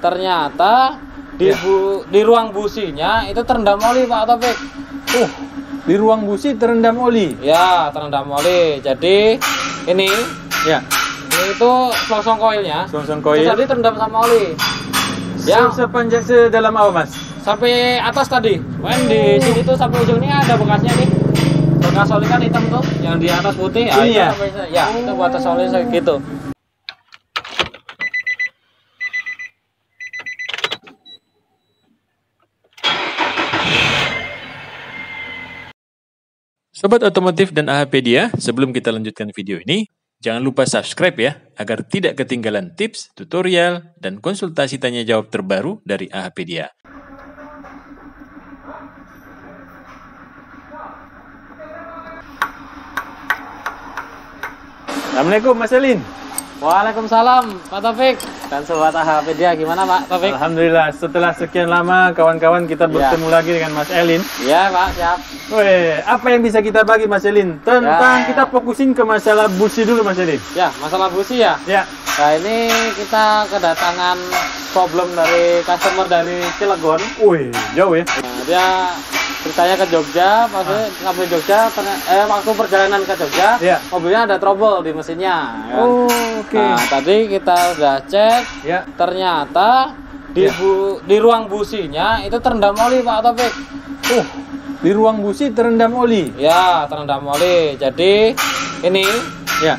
ternyata di ruang businya itu terendam oli Pak Taufik. Di ruang busi terendam oli. Ya, terendam oli. Jadi ini Ya. ini itu selongsong koilnya. Selongsong Itu koil. tadi terendam sama oli. Yang Sepanjang sedalam apa, Mas? sampai atas tadi. Main di sini tuh sampai ujung ini ada bekasnya nih. Bekas oli kan hitam tuh, yang di atas putih. Ini itu ya? sampai, ya, itu buat atas oli gitu. Sobat Otomotif dan AHpedia, sebelum kita lanjutkan video ini, jangan lupa subscribe ya, agar tidak ketinggalan tips, tutorial, dan konsultasi tanya jawab terbaru dari AHpedia. Assalamualaikum, Mas Elin. Waalaikumsalam Pak Taufik dan sobat AHpedia, gimana Pak Taufik? Alhamdulillah, setelah sekian lama kawan-kawan kita bertemu lagi dengan Mas Elin. Iya Pak, siap. Weh, apa yang bisa kita bagi, Mas Elin? Tentang kita fokusin ke masalah busi dulu, Mas Elin. Ya, masalah busi ya. Ya. Nah ini kita kedatangan problem dari customer dari Cilegon. Wih, jauh ya. Nah, dia ceritanya ke Jogja, pas sampai Jogja, waktu perjalanan ke Jogja, Ya. mobilnya ada trouble di mesinnya. Kan? Oh, oke. Nah, tadi kita udah cek, Ya. ternyata di ruang businya itu terendam oli Pak Taufik. Di ruang busi terendam oli. Ya, terendam oli. Jadi ini Ya.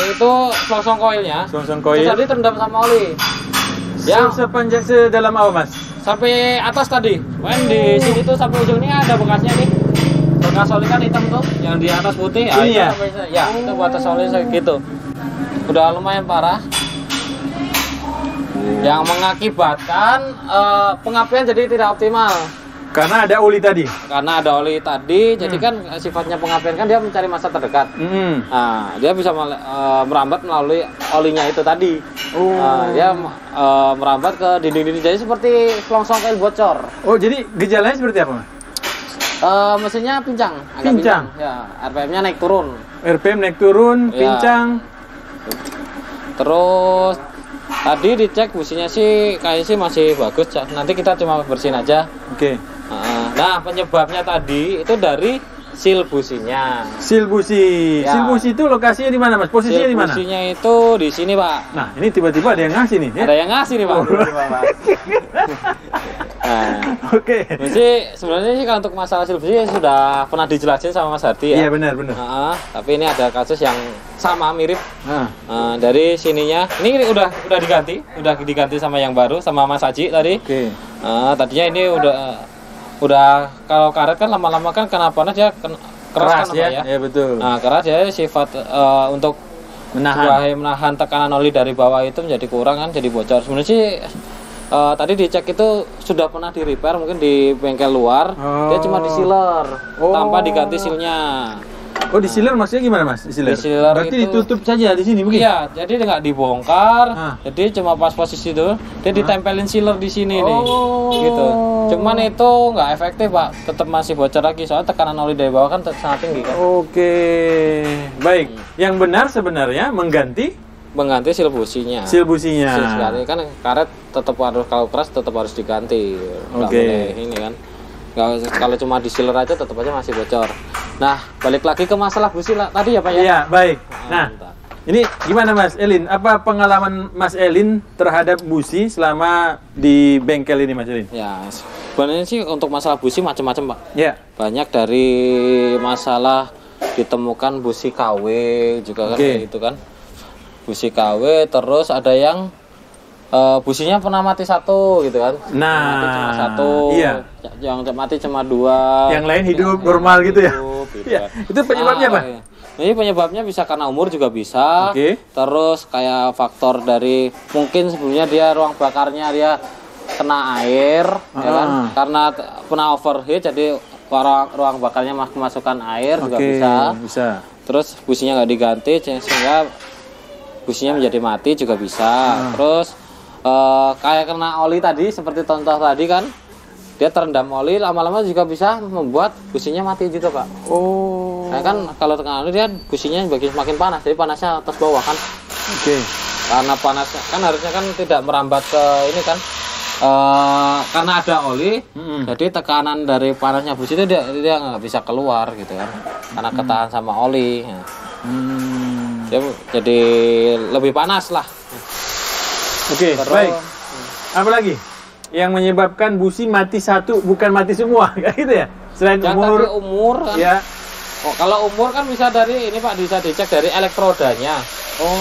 itu selongsong koilnya. Selongsong Itu koil. tadi terendam sama oli. Yang Sepanjang sedalam apa, Mas? sampai atas tadi. Main di sini tuh sampai ujung ini ada bekasnya nih. Bekas oli kan hitam tuh, yang di atas putih. Ini itu ya? sampai, ya, itu buat atas oli gitu. Udah lumayan parah. Yang mengakibatkan pengapian jadi tidak optimal. Karena ada oli tadi. Karena ada oli tadi, jadi kan sifatnya pengapian kan dia mencari massa terdekat. Nah, dia bisa merambat melalui olinya itu tadi. Dia merambat ke dinding-dinding, jadi seperti selongsong koil bocor. Oh, jadi gejalanya seperti apa, Mas? Mesinnya pincang, agak Pincang? Ya, RPM-nya naik turun. RPM naik turun, Ya. pincang. Terus tadi dicek businya sih kayaknya sih masih bagus. Nanti kita cuma bersihin aja. Oke. Nah, penyebabnya tadi itu dari seal businya. Seal busi. Ya. Seal busi itu lokasinya di mana, Mas? Posisinya Seal di mana? businya itu di sini, Pak. Nah, ini tiba-tiba ada yang ngasih nih, ya? Ada yang ngasih nih, Pak. Tiba-tiba, Pak. Nah, Oke. sebenarnya sih kalau untuk masalah seal busi sudah pernah dijelasin sama Mas Hardi ya. Iya, benar. Tapi ini ada kasus yang sama mirip. Nah, Dari sininya, ini udah diganti sama yang baru sama Mas Haji tadi. oke. Tadinya ini udah kalau karet kan lama-lama kan kena panas dia keras kan, ya? Pak, ya. Ya, betul. Nah, keras ya sifat untuk menahan tekanan oli dari bawah itu menjadi kurang kan, jadi bocor. Sebenarnya sih tadi dicek itu sudah pernah di repair mungkin di bengkel luar, dia cuma di sealer tanpa diganti sealnya. Oh, di sealer maksudnya gimana, Mas? Di sealer? Di sealer Berarti itu ditutup saja di sini mungkin? Iya, jadi nggak dibongkar, jadi cuma pas posisi itu dia ditempelin sealer di sini nih, gitu. Cuman itu nggak efektif, Pak, tetap masih bocor lagi soalnya tekanan oli dari bawah kan sangat tinggi kan. Oke, baik. Yang benar sebenarnya mengganti seal businya. seal businya. Seal sekali kan karet tetap harus, kalau keras tetap harus diganti. Nggak boleh ini kan. Nggak, kalau cuma di sealer aja tetap aja masih bocor. Nah, balik lagi ke masalah busi tadi ya Pak ya. Iya, baik. Nah, ini gimana Mas Elin? Apa pengalaman Mas Elin terhadap busi selama di bengkel ini, Mas Elin? Ya, sebenarnya sih untuk masalah busi macam-macam, Pak. Ya. Banyak dari masalah ditemukan busi KW juga kan kayak gitu kan. Busi KW, terus ada yang businya pernah mati satu gitu kan. Nah, mati cuma satu. Iya. Yang mati cuma dua. Yang lain hidup normal gitu ya. Gitu Iya. kan. Itu penyebabnya apa? Ini penyebabnya bisa karena umur juga bisa. Terus kayak faktor dari mungkin sebelumnya dia ruang bakarnya dia kena air, ya kan? Karena pernah overheat jadi ruang bakarnya kemasukan air juga bisa. Terus businya nggak diganti sehingga businya menjadi mati juga bisa. Terus kayak kena oli tadi seperti contoh tadi kan, dia terendam oli lama-lama juga bisa membuat businya mati juga, Pak. Nah kan kalau tekanan oli dia businya semakin panas, jadi panasnya atas bawah kan. karena panasnya kan harusnya kan tidak merambat ke ini kan. Karena ada oli, jadi tekanan dari panasnya busi itu dia nggak bisa keluar gitu kan, karena ketahan sama oli. Jadi lebih panas lah. Oke, baik. Apa lagi yang menyebabkan busi mati satu bukan mati semua, kayak gitu ya? Selain yang umur. tadi umur kan. Ya. Oh, kalau umur kan bisa dari ini Pak, bisa dicek dari elektrodanya. Oh.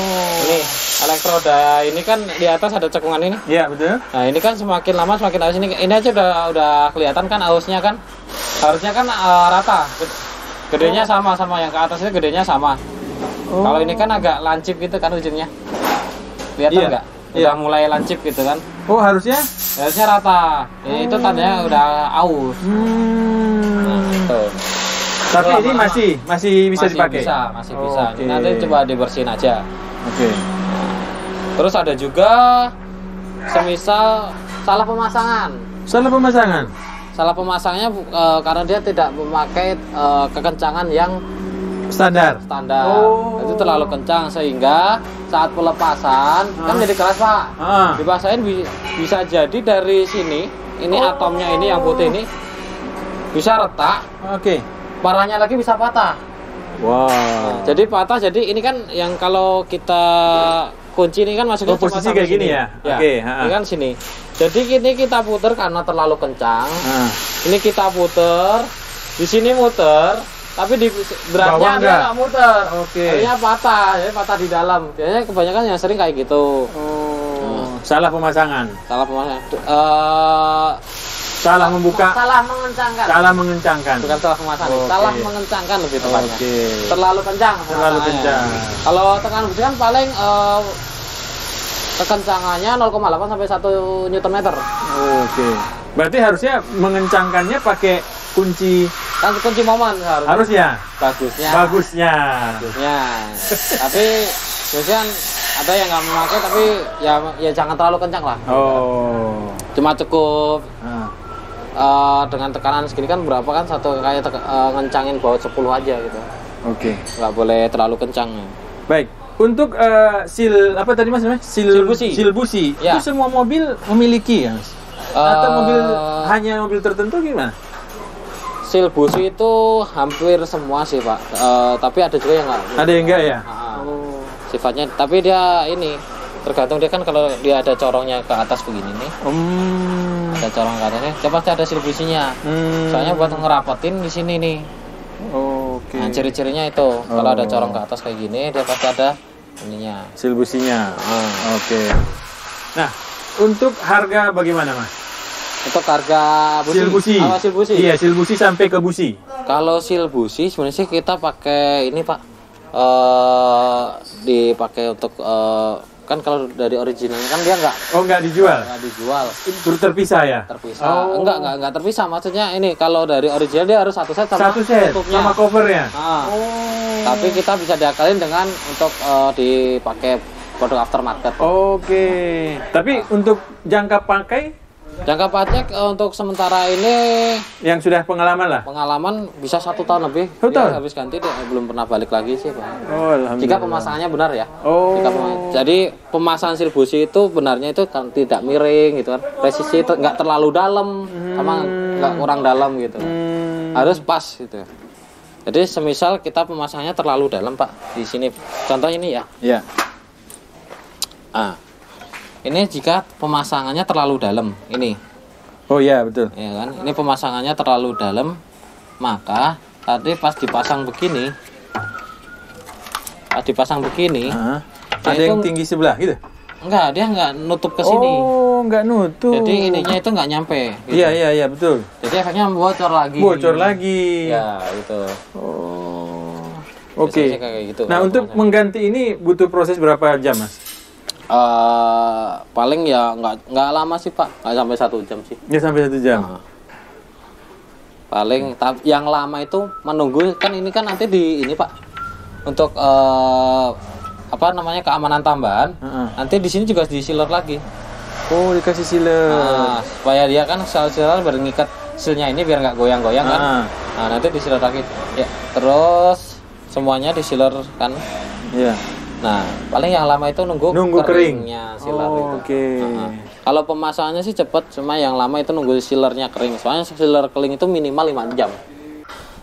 Ini elektroda ini kan di atas ada cekungan ini. Iya, betul. Nah, ini kan semakin lama semakin aus ini aja udah kelihatan kan ausnya kan. Harusnya kan rata. Gedenya sama yang ke atas itu gedenya sama. Kalau ini kan agak lancip gitu kan ujungnya. Kelihatan enggak? Udah mulai lancip gitu kan. Oh, harusnya rata. Ya, itu tandanya udah aus. Nah, itu. Tapi ini masih bisa dipakai. Masih bisa. Okay. Nanti coba dibersihin aja. Oke. Terus ada juga semisal salah pemasangan. Salah pemasangannya karena dia tidak memakai kekencangan yang standar. Itu terlalu kencang sehingga saat pelepasan kan jadi keras Pak. Dipasain bisa jadi dari sini, ini atomnya ini yang putih ini bisa retak. Oke. Parahnya lagi bisa patah. Wow. Nah, jadi patah, jadi ini kan yang kalau kita kunci ini kan masuknya posisi kayak gini ya. Oke. Ini kan sini. Jadi ini kita putar karena terlalu kencang. Ini kita putar, di sini muter, tapi di beratnya dia nggak muter. Akhirnya patah, jadi patah di dalam. Biasanya kebanyakan yang sering kayak gitu. Salah pemasangan. Salah membuka. Salah mengencangkan. Bukan salah pemasangan. Salah mengencangkan lebih tepatnya. Terlalu kencang. Kalau tekanan busi kan paling kekencangannya 0,8 sampai 1 Nm. Berarti harusnya mengencangkannya pakai kunci. Kan kunci momen harusnya. Bagusnya. Tapi biasanya ada yang nggak memakai, tapi ya jangan terlalu kencang lah. Cuma cukup dengan tekanan segini kan berapa kan satu kayak ngencangin baut 10 aja gitu. Nggak boleh terlalu kencang. Baik. Untuk seal apa tadi Mas namanya? Seal busi. Ya. Itu semua mobil memiliki ya, Mas? Atau hanya mobil tertentu gimana? Seal busi itu hampir semua sih Pak. Tapi ada juga yang nggak. Ada yang enggak ya? Sifatnya, tapi dia ini tergantung dia kan, kalau dia ada corongnya ke atas begini nih. Ada corong ke atasnya, dia pasti ada seal businya. Soalnya buat ngerapetin di sini nih. Nah, ciri-cirinya itu kalau ada corong ke atas kayak gini, dia pasti ada ininya. Seal businya. Nah, untuk harga bagaimana Mas? Untuk harga busi. Seal busi. Iya, seal busi sampai ke busi. Kalau seal busi sebenarnya sih kita pakai ini Pak. Dipakai untuk kan kalau dari originalnya kan dia nggak dijual. Itu terpisah ya? Terpisah. Enggak terpisah, maksudnya ini kalau dari original dia harus satu set sama tutupnya, sama covernya. Tapi kita bisa diakalin dengan untuk dipakai produk aftermarket. Tapi untuk jangka pakai untuk sementara ini yang sudah pengalaman bisa 1 tahun lebih. Dia habis ganti dia belum pernah balik lagi sih Pak. Jika pemasangannya benar ya. Jadi pemasangan seal busi itu benarnya itu kan tidak miring gitu kan, presisi itu nggak terlalu dalam sama nggak kurang dalam gitu, harus pas gitu. Jadi semisal kita pemasangannya terlalu dalam Pak, di sini contohnya ini ya. Ini jika pemasangannya terlalu dalam, ini. Betul. Ya kan? Ini pemasangannya terlalu dalam, maka tadi pas dipasang begini, ada yang tinggi sebelah gitu? Enggak, dia enggak nutup ke sini. Enggak nutup. Jadi ininya itu enggak nyampe. Gitu. Iya, betul. Jadi efeknya bocor lagi. Ya, gitu. Kayak gitu. Nah, untuk mengganti ini butuh proses berapa jam, Mas? Paling ya nggak lama sih Pak, nggak sampai 1 jam sih. Nggak sampai 1 jam. Paling yang lama itu menunggu kan, ini kan nanti di ini Pak, untuk keamanan tambahan. Nanti di sini juga di sealer lagi. Dikasih sealer. Supaya dia kan sealer berngikat sealnya ini biar nggak goyang-goyang kan. Nanti di sealer lagi. Ya, terus semuanya di sealer kan. Iya. Nah, paling yang lama itu nunggu keringnya sealer itu. Oke. Kalau pemasangannya sih cepet, cuma yang lama itu nunggu sealernya kering. Soalnya sealer kering itu minimal 5 jam.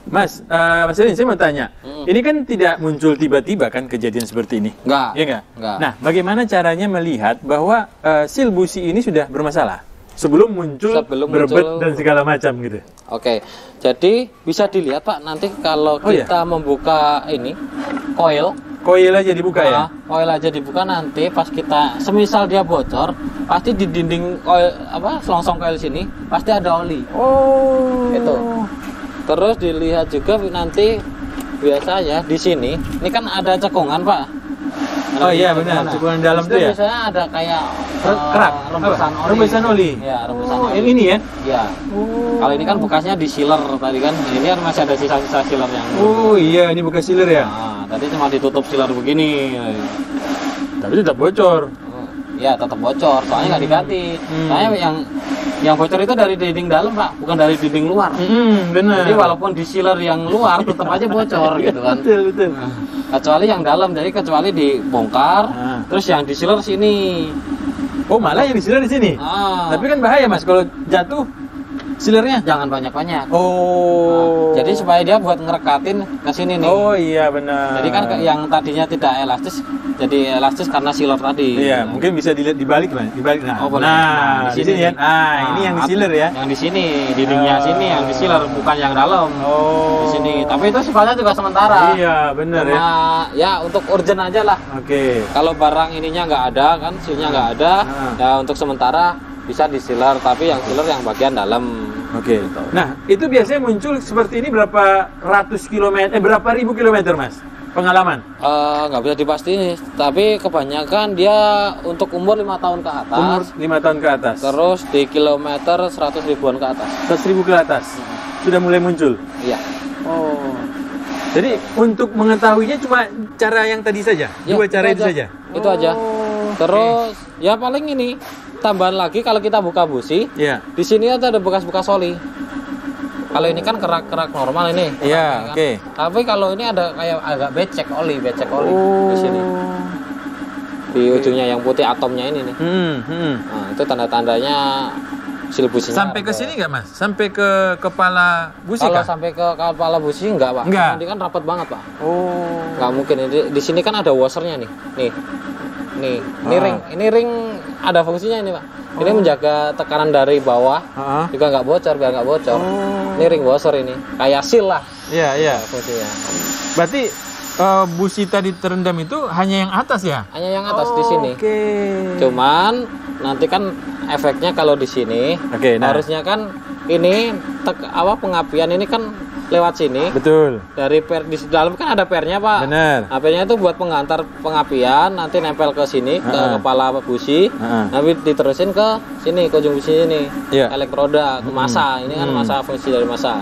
Mas, Mas Elin, saya mau tanya. Ini kan tidak muncul tiba-tiba kan kejadian seperti ini? Enggak. Iya enggak? Enggak. Nah, bagaimana caranya melihat bahwa seal busi ini sudah bermasalah? Sebelum muncul berbet dan segala macam gitu. Oke, jadi bisa dilihat Pak, nanti kalau kita membuka ini, koil aja dibuka ya? Koil aja dibuka, nanti pas kita, semisal dia bocor, pasti di dinding koil, selongsong koil sini, pasti ada oli. Oh. Itu. Terus dilihat juga nanti, biasanya di sini, ini kan ada cekungan Pak. Oh iya benar, cekungan dalam tuh ya? Biasanya ada kayak kerak, rembesan oli. Ya, rembesan oli. Ini ya? Iya. Kalau ini kan bekasnya di sealer tadi kan, ini kan masih ada sisa-sisa sealer yang. Oh iya, ini bekas sealer ya? Nah, tadi cuma ditutup sealer begini. Tapi tetap bocor. Ya, tetap bocor, soalnya nggak diganti. Soalnya yang bocor itu dari dinding dalam Pak, bukan dari dinding luar. Benar. Jadi walaupun di sealer yang luar tetap aja bocor gitu kan. Betul. Kecuali yang dalam, jadi kecuali dibongkar, terus yang di sealer sini. Oh malah yang di sealer di sini. Tapi kan bahaya Mas kalau jatuh sealernya. Jangan banyak-banyak. Oh. Jadi supaya dia buat ngerekatin ke sini nih. Oh iya benar. Jadi kan yang tadinya tidak elastis, jadi elastis karena sealer tadi. Iya, mungkin bisa dilihat dibalik Mas, dibalik. Nah, di sini ya. Nah, ini yang di sealer ya. Yang di sini, dindingnya sini yang di sealer, bukan yang dalam. Oh. Di sini. Tapi itu sifatnya juga sementara. Iya, benar ya. Ya untuk urgent aja lah. Oke. Kalau barang ininya nggak ada kan, sealnya nggak ada, ya untuk sementara bisa di sealer, tapi yang sealer yang bagian dalam. Oke. Nah, itu biasanya muncul seperti ini berapa ratus kilometer, berapa ribu kilometer Mas? Pengalaman? Nggak bisa dipastiin, tapi kebanyakan dia untuk umur 5 tahun ke atas. Umur 5 tahun ke atas. Terus di kilometer 100 ribuan ke atas. 100 ribu ke atas. Sudah mulai muncul. Iya. Oh. Jadi untuk mengetahuinya cuma cara yang tadi saja. Ya, Dua cara itu saja. Itu aja. Terus ya paling ini tambahan lagi kalau kita buka busi. Iya. Di sini ada bekas-bekas oli. Kalau ini kan kerak-kerak normal ini. Iya, oke. Tapi kalau ini ada kayak agak becek oli di sini. Di ujungnya yang putih atomnya ini nih. Nah, itu tanda-tandanya sil businya. Sampai ke sini nggak Mas? Sampai ke kepala busi Kalau kah? sampai ke kepala busi enggak Pak. Enggak. Ini kan rapat banget Pak. Oh. Nggak mungkin. Di sini kan ada washernya nih. Nih, ini ring ada fungsinya ini Pak. Ini menjaga tekanan dari bawah, juga nggak bocor, biar nggak bocor. Ini ring washer ini, kayak seal lah. Iya. Fungsinya. Berarti busi tadi terendam itu hanya yang atas ya? Hanya yang atas di sini. Oke. Cuman nanti kan efeknya kalau di sini, harusnya kan ini pengapian ini kan lewat sini. Betul. Dari di dalam kan ada pernya Pak. Benar. Nah, pernya itu buat pengantar pengapian, nanti nempel ke sini ke kepala busi, nanti diterusin ke sini ke ujung busi ini, elektroda ke massa. Ini kan massa, fungsi dari massa.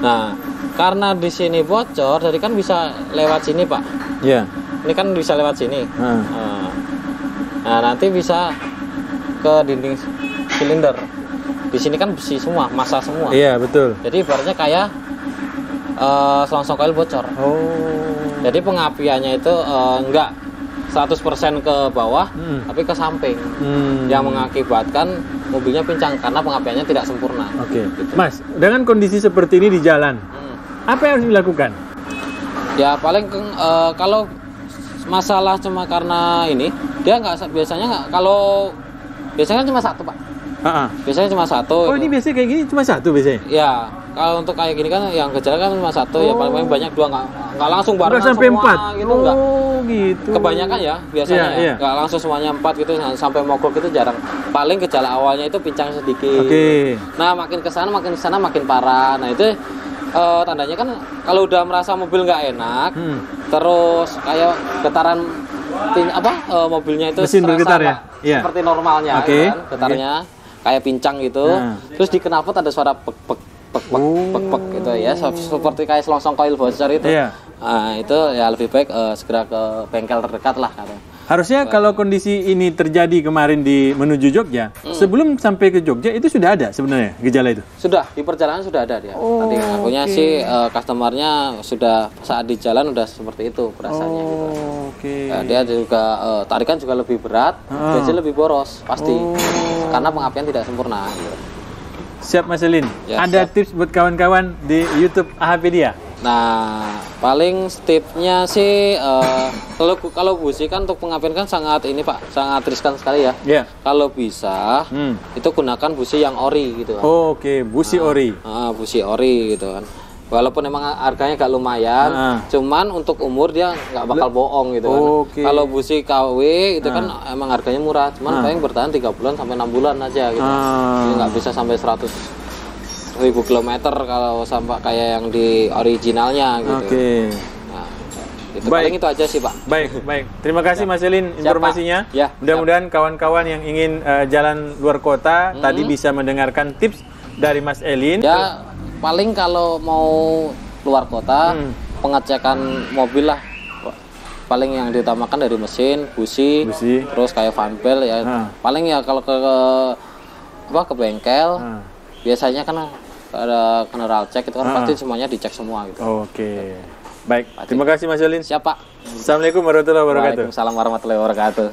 Nah, karena di sini bocor, jadi kan bisa lewat sini Pak. Iya. Ini kan bisa lewat sini. Nah, nanti bisa ke dinding silinder. Di sini kan besi semua, massa semua. Iya, betul. Jadi ibaratnya kayak selongsong koil bocor. Jadi pengapiannya itu enggak 100% ke bawah, tapi ke samping. Yang mengakibatkan mobilnya pincang karena pengapiannya tidak sempurna. Oke. Mas, dengan kondisi seperti ini di jalan, apa yang harus dilakukan? Ya paling kalau masalah cuma karena ini, dia biasanya cuma satu Pak. Biasanya cuma satu. Oh, ini biasanya kayak gini cuma satu biasanya? Ya, kalau untuk kayak gini kan yang gejala kan cuma satu, ya paling banyak dua, nggak langsung barengan sampai semua 4 gitu, nggak. Gitu. Kebanyakan ya biasanya nggak langsung semuanya 4 gitu, sampai mogok itu jarang. Paling gejala awalnya itu pincang sedikit. Nah, makin kesana makin parah. Nah, itu tandanya kan kalau udah merasa mobil nggak enak, terus kayak getaran mobilnya itu mesin bergetar ya? Seperti normalnya kan, getarnya kayak pincang gitu. Terus di knalpot ada suara pek gitu ya, seperti kayak selongsong koil bocor itu. Nah, itu ya lebih baik segera ke bengkel terdekat lah katanya. Harusnya kalau kondisi ini terjadi kemarin di menuju Jogja, sebelum sampai ke Jogja itu sudah ada sebenarnya gejala itu? Sudah, di perjalanan sudah ada dia. Nanti ngakunya sih customernya sudah saat di jalan udah seperti itu perasaannya gitu. Ya, dia juga tarikan juga lebih berat, bensin lebih boros pasti. Karena pengapian tidak sempurna gitu. Siap Mas Elin. Ya, ada siap. tips buat kawan-kawan di YouTube AHPedia? Nah, paling tipsnya sih kalau busi kan untuk pengapian kan sangat ini Pak, sangat riskan sekali ya. Iya. Kalau bisa itu gunakan busi yang ori gitu kan. Oke, busi ori. Busi ori gitu kan. Walaupun emang harganya agak lumayan, cuman untuk umur dia nggak bakal bohong gitu kan. Kalau busi KW itu kan emang harganya murah, cuman paling bertahan 3 bulan sampai 6 bulan aja gitu. Jadi nggak bisa sampai 100.000 kilometer kalau sampai kayak yang di originalnya gitu. Nah, itu paling itu aja sih Pak. Baik. Terima kasih Mas Elin informasinya. Ya, mudah-mudahan kawan-kawan yang ingin jalan luar kota tadi bisa mendengarkan tips dari Mas Elin. Ya, paling kalau mau luar kota pengecekan mobil lah. Paling yang diutamakan dari mesin, busi. Terus kayak fan belt ya. Paling ya kalau ke bengkel biasanya kan ada general check itu kan pasti semuanya dicek semua gitu. Baik, terima kasih Mas Elin. Siap Pak. Assalamualaikum warahmatullahi wabarakatuh. Waalaikumsalam warahmatullahi wabarakatuh.